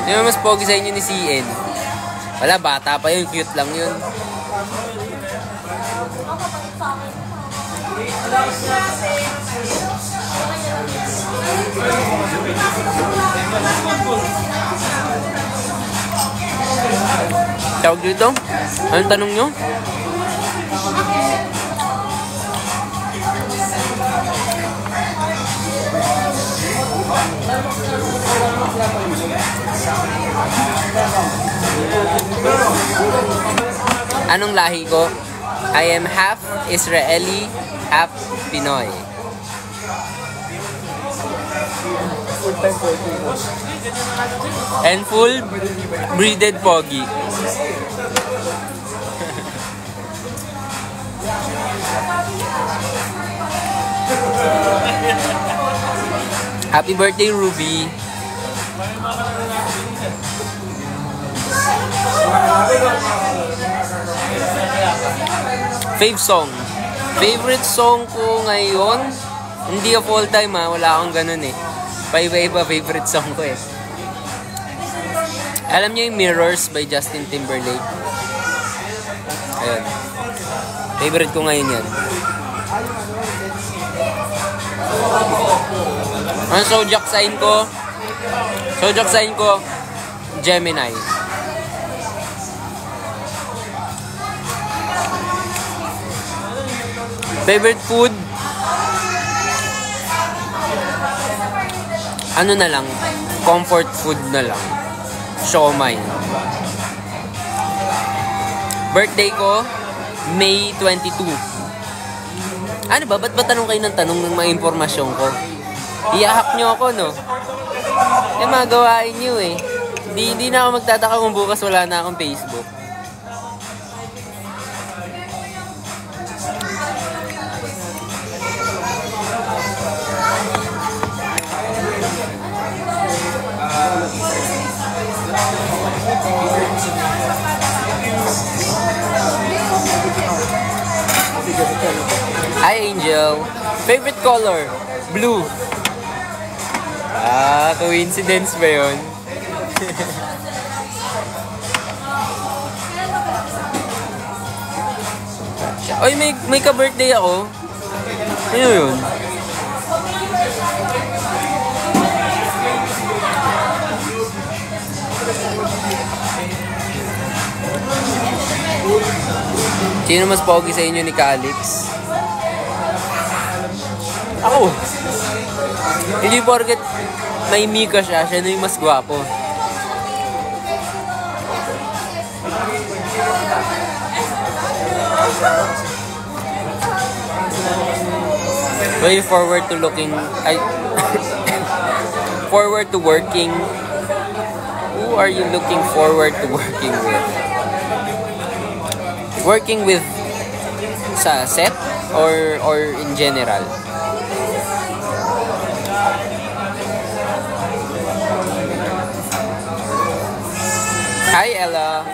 Sino mas pogi sa inyo ni CN? Wala, bata pa yun. Cute lang yun. Tawag dito? Anong tanong nyo? Anong lahi ko? I am half Israeli, half Pinoy. And full breeded pogi. Happy birthday, Ruby. Fave song. Favorite song ko ngayon? Hindi of all time ha. Wala akong ganun eh. Paiba-iba favorite song ko eh. Alam niyo yung Mirrors by Justin Timberlake? Ayun. Favorite ko ngayon yan. Ang zodiac sign ko? Zodiac sign ko, Gemini. Favorite food? Ano na lang? Comfort food na lang. Siomai. Birthday ko, May 22. Ano ba? Ba't ba tanong kayo ng tanong ng mga impormasyon ko? Iahak nyo ako, no? Eh, magawain nyo eh. Hindi na ako magtataka kung bukas wala na akong Facebook. Hi, Angel. Favorite color? Blue. Ah, coincidence ba yun? Oy, may ka-birthday ako. Ano yun? Sino mas pogi sa inyo ni Calix? Ako. Hindi porket may Mika siya na yung mas gwapo. Way forward to looking... forward to working. Who are you looking forward to working with? Working with sa set or in general? Hi, Ella.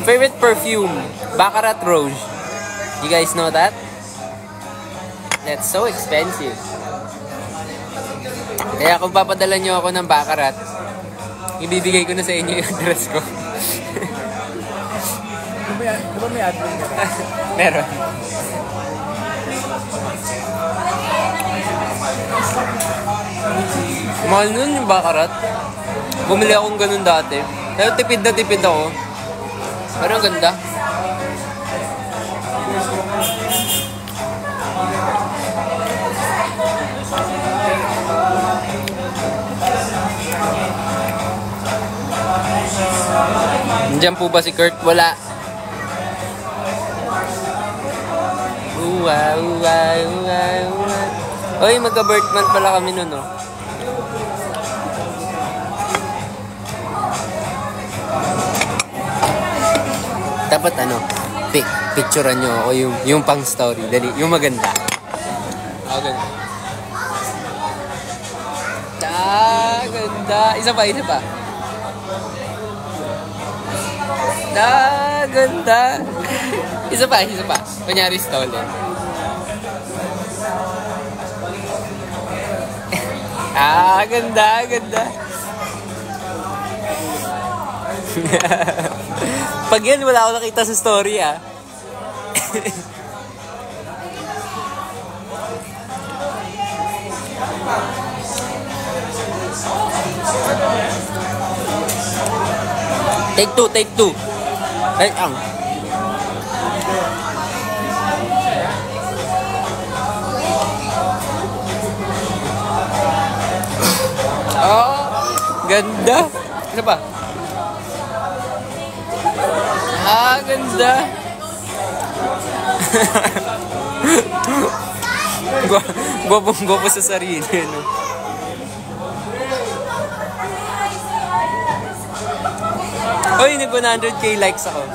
Favorite perfume? Baccarat Rouge. You guys know that? That's so expensive. Kaya kung papadala nyo ako ng Baccarat, ibibigay ko na sa inyo yung address ko. Diba may address ka? Meron. Mahal nun yung Baccarat. Bumili akong ganun dati. Pero tipid na tipid ako. Pero ang ganda. Nandiyan po ba si Kurt? Wala. Uy, magka-birth month pala kami nun, no? Dapat picturean nyo ako yung pang story. Dali, yung maganda. Ganda. Ganda. Isa pa. Ganda. Isa pa. Kunyari stolen. Ganda. Pag yan, wala ako nakita sa story, ah. Take two, take two. Ay, ang. Oh, ganda. Ano ba? Ah, ganda. Gwapong-gwapo sa sarili, no? Uy, nag 100k likes ako.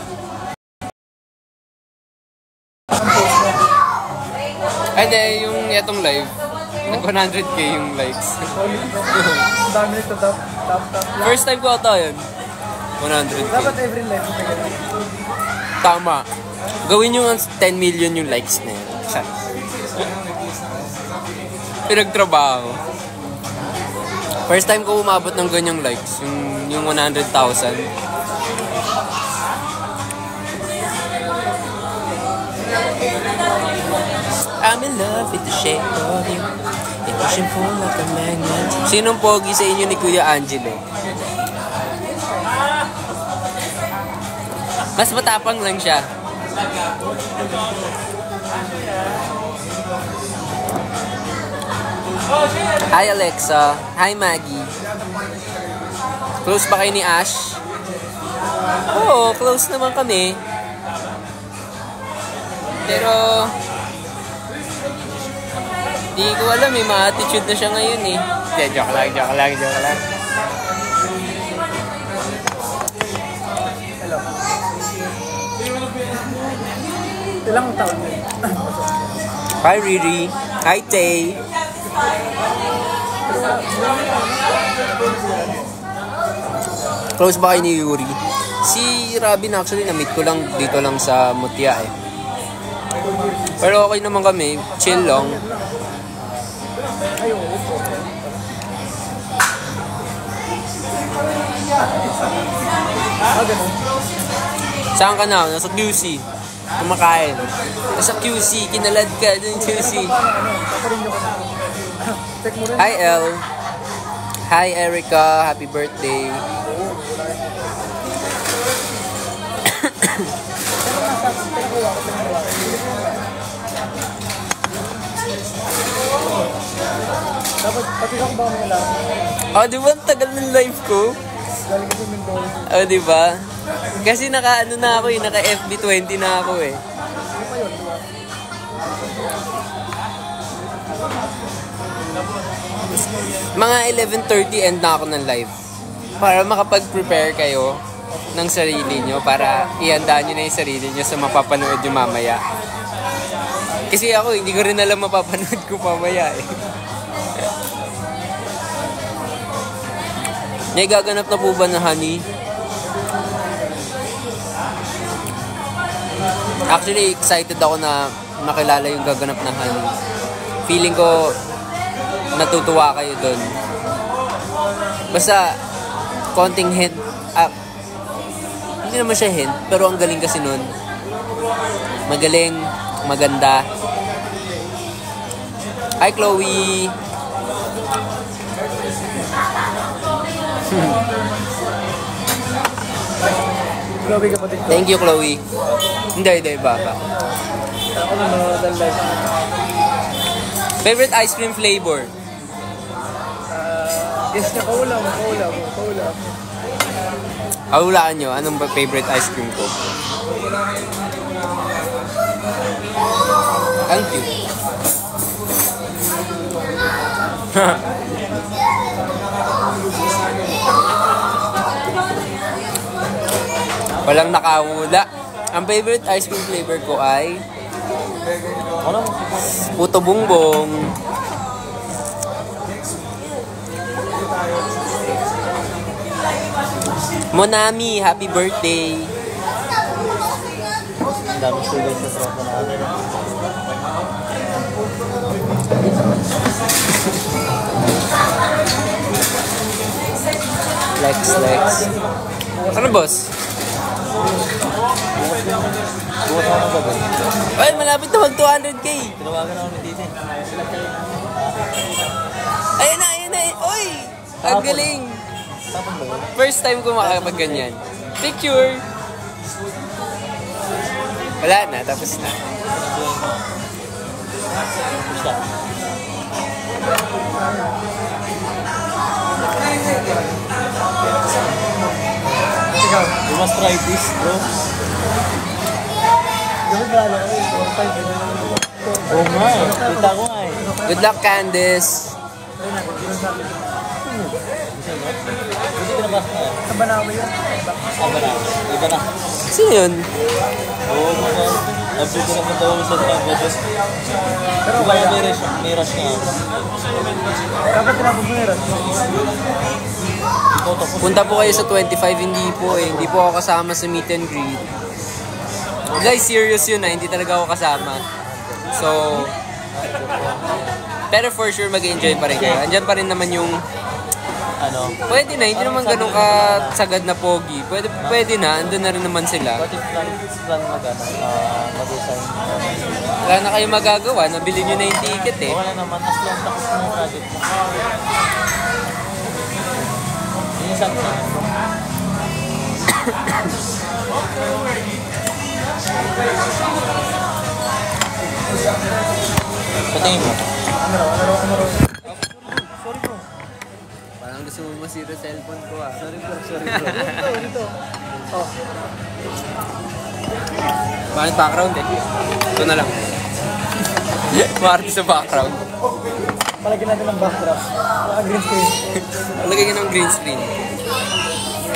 Ay, di, yung itong live, nag 100k yung likes. Ang dami nito, top. First time ko ata yun. 100k. Dapat every life mo tayo. Tama. Gawin nyo 10 million yung likes na yun. Pinagtrabaho. First time ko umabot ng ganyang likes. Yung 100,000. I'm in love with the shape of you. They push and pull like a magnet. Sinong pogi sa inyo ni Kuya Angelo? Mas matapang lang siya. Hi Alexa. Hi Maggie. Close ba kayo ni Ash? Oo, close naman kami. Pero di ko alam eh, ma-attitude na siya ngayon eh. Joke lang. Hello. Ilang taon yun? Hi Riri. Hi Tay. Close ba kayo ni Yuri? Si Robin actually na-meet ko lang dito lang sa Mutia eh. Pero okay naman kami, chill lang. Saan ka na? Nasa QC. Kumakain. Nasa QC, kinalad ka dun QC. Hi El. Hi Erica, happy birthday. Dapat, pati ka ba mga lang? Oh, di ba? Ang tagal ng live ko. Galing kasi Mindoro. Oh, di ba? Kasi naka-ano na ako eh, naka-FB20 na ako eh. Mga 11:30 end na ako ng live. Para makapag-prepare kayo ng sarili nyo, para ihanda nyo na yung sarili nyo sa mapapanood nyo mamaya. Kasi ako, hindi ko rin alam mapapanood ko mamaya eh. May gaganap na po ba na Honey? Actually, excited ako na makilala yung gaganap na Honey. Feeling ko natutuwa kayo dun. Basta, konting hint. Hindi naman siya hint, pero ang galing kasi nun. Magaling, maganda. Hi, Chloe! Chloe kapatid ko. Thank you, Chloe. Hindi, baba. Ako nanonood ang live. Favorite ice cream flavor? Yes na kaulam. Hulaan nyo, anong ba favorite ice cream ko? Ang cute. Walang nakahula. Ang favorite ice cream flavor ko ay Puto Bongbong. Monami, happy birthday. Ang dami students sa tropa natin. Lex. Ano, boss? Bukas ako ng gabi. Ay, malapit na mag 200k. Tinawagan ako ni Titi. Ayan na. Oy! Ang galing. Tapos ba yun? First time ko makakapag-ganyan. Picture! Wala na, tapos na. Basta. Ikaw, you must try this, bro. Oo nga, kita ko nga eh. Good luck, Candice. Hindi ka nabasa na. Saba na ako yun. Saba na. Iba na. Sino yun? Oo mga. Update ko naman daw sa pag-budget. Pero kaya may rush nga ako. Kapag tinapos mo yung rush? Punta po kayo sa 25, hindi po eh. Hindi po ako kasama sa meet and greet. Guys, serious yun ah. Hindi talaga ako kasama. So, pero for sure mag-enjoy pa rin kayo. Andyan pa rin naman yung Ano? pwede na, hindi naman ganun ka sagad na pogi. Pwede na, andun na rin naman sila. What if plan mag-design? Wala na kayo magagawa, nabili nyo na yung ticket eh. Wala naman, as long tapos na yung project mo. Yun yung sabi na. Patingin mo. Sorry bro. Parang gusto mo masira cellphone ko ah. Sorry bro. Dito. Oh. Bakit background eh? Ito na lang. Marty sa background. Palagyan natin ng backdrop. Green screen. Lagay ka ng green screen.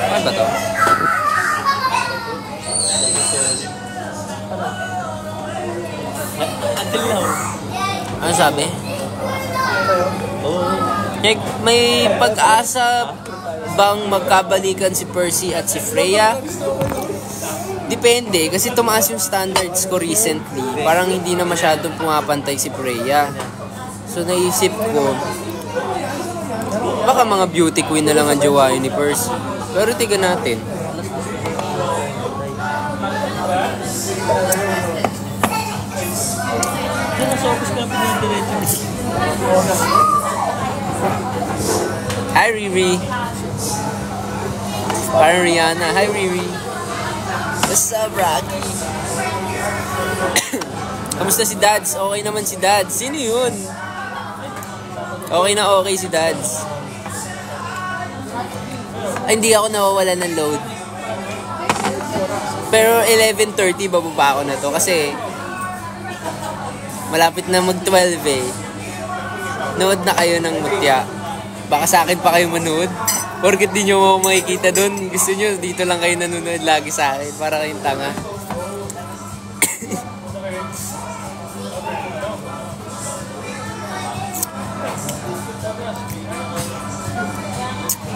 Ano ba to? Until now. Ano sabi? Oo. May pag-asa bang magkabalikan si Percy at si Freya? Depende, kasi tumaas yung standards ko recently. Parang hindi na masyadong pumapantay si Freya. So naisip ko, baka mga beauty queen na lang ang jowain ni Percy. Pero tignan natin. Nasa office ka na pinadiretso. Hi Riri. Parang Rihanna. Hi Riri. What's up, Rocky? Kamusta si Dads? Okay naman si Dads. Sino yun? Okay na okay si Dads. Ay, hindi ako nawawala ng load. Pero 11:30 bababa ako na to kasi malapit na mag-12 eh. Nood na kayo ng mutya. Baka sa akin pa kayo manood. Porket di nyo ako makikita doon. Gusto nyo, dito lang kayo nanonood lagi sa akin. Para kayong tanga.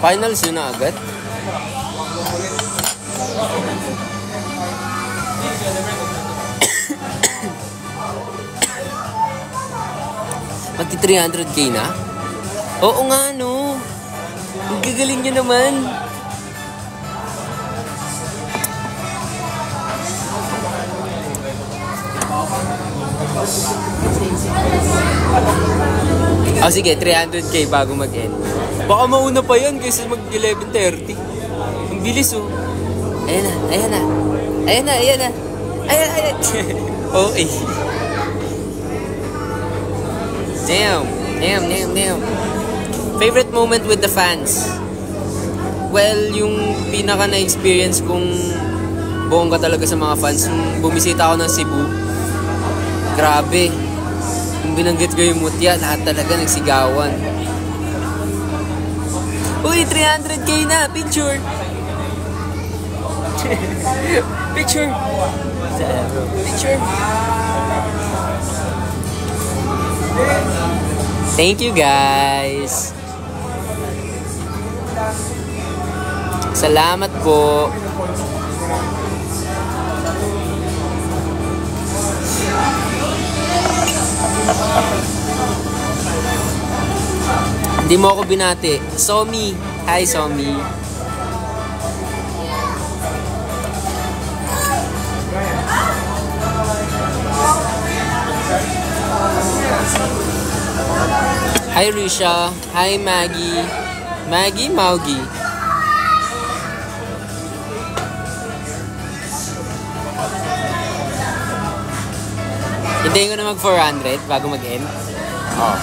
Finals yun na agad. Magti 300k na? Oo nga no. Ang gagaling nyo naman. Oh sige, 300k bago mag-end. Baka mauna pa yan kaysa mag 11:30. Ang bilis oh. Ayan na. Ayan. Oh eh. Damn. Favorite moment with the fans? Well, yung pinaka na-experience kong bongga talaga sa mga fans, nung bumisita ako ng Cebu. Grabe. Kung binanggit ko yung mutya, lahat talaga nagsigawan. Uy, 300k na! Picture! Picture! Thank you guys. Salamat po. Hindi mo ako binati. Somi. Hi Somi. Hi Risha. Hi Maggie. Maggie Maugi. Hintayin ko na mag 400 bago mag-end. Oh.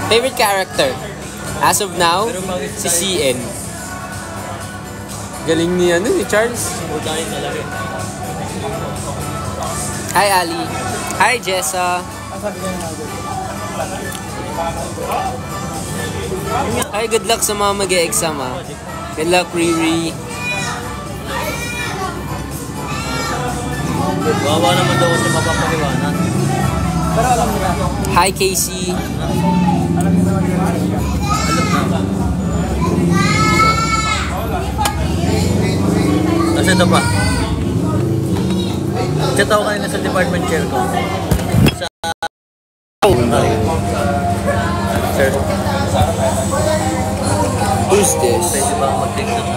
Favorite character? As of now, si CN. Galing ni ni Charles. Hi Ali. Hi Jessa. Hi, good luck sa mga mag-e-exam ha. Good luck Riri. Bawa naman daw siya mapapaliwanan. Pero alam niya. Hi Casey. Alam niya naman yun. Alam na. Kasi ito pa. Chat ako kanina sa department chair ko. Sa... Sir. Who's this? Pwede ba mag-TikTok?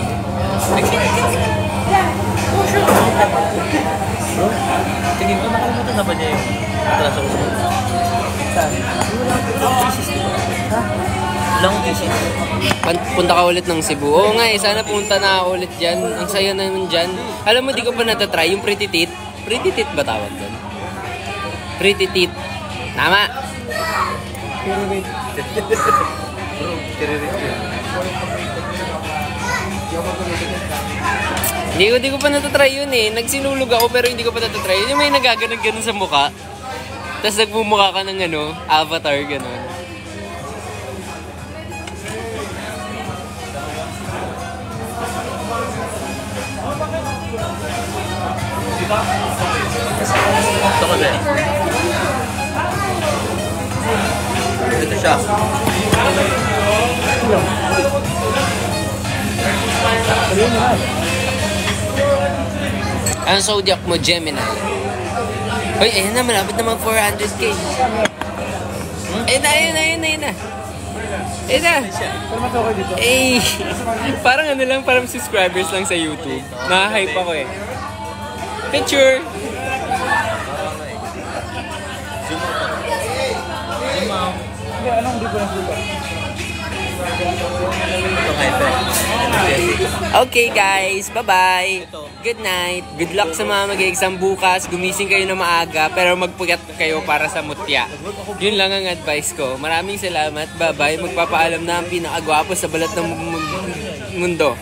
Tingin ko nakalimutan na ba niya yung atraso ko? Wala akong thesis. Punta ka ulit ng Cebu. Oo nga sana punta na ako ulit dyan. Ang saya naman dyan. Alam mo, di ko pa natatry yung Pretty Tit. Pretty Tit ba tawag doon? Pretty Tit. Tama. Hindi ko pa natatry yun eh. Nagsinulog ako pero hindi ko pa natatry. Yung may nagaganon-ganon sa mukha. Tapos nagmumukha ka ng avatar, gano'n. Ito kasi. Ito siya. Ang zodiac mo, Gemini. Hoy, ayun na, malapit naman 400k. Ayun na. Ayun na. Pero matukoy dito. Eh, parang parang subscribers lang sa YouTube. Nakahype ako eh. Picture! Hindi, anong di ko lang dito? Okay guys, bye-bye. Good night. Good luck sa mga mag-exam bukas. Gumising kayo na maaga pero magpugat kayo para sa mutya. Yun lang ang advice ko. Maraming salamat. Bye-bye. Magpapaalam na ang pinakagwapo sa balat ng mundo.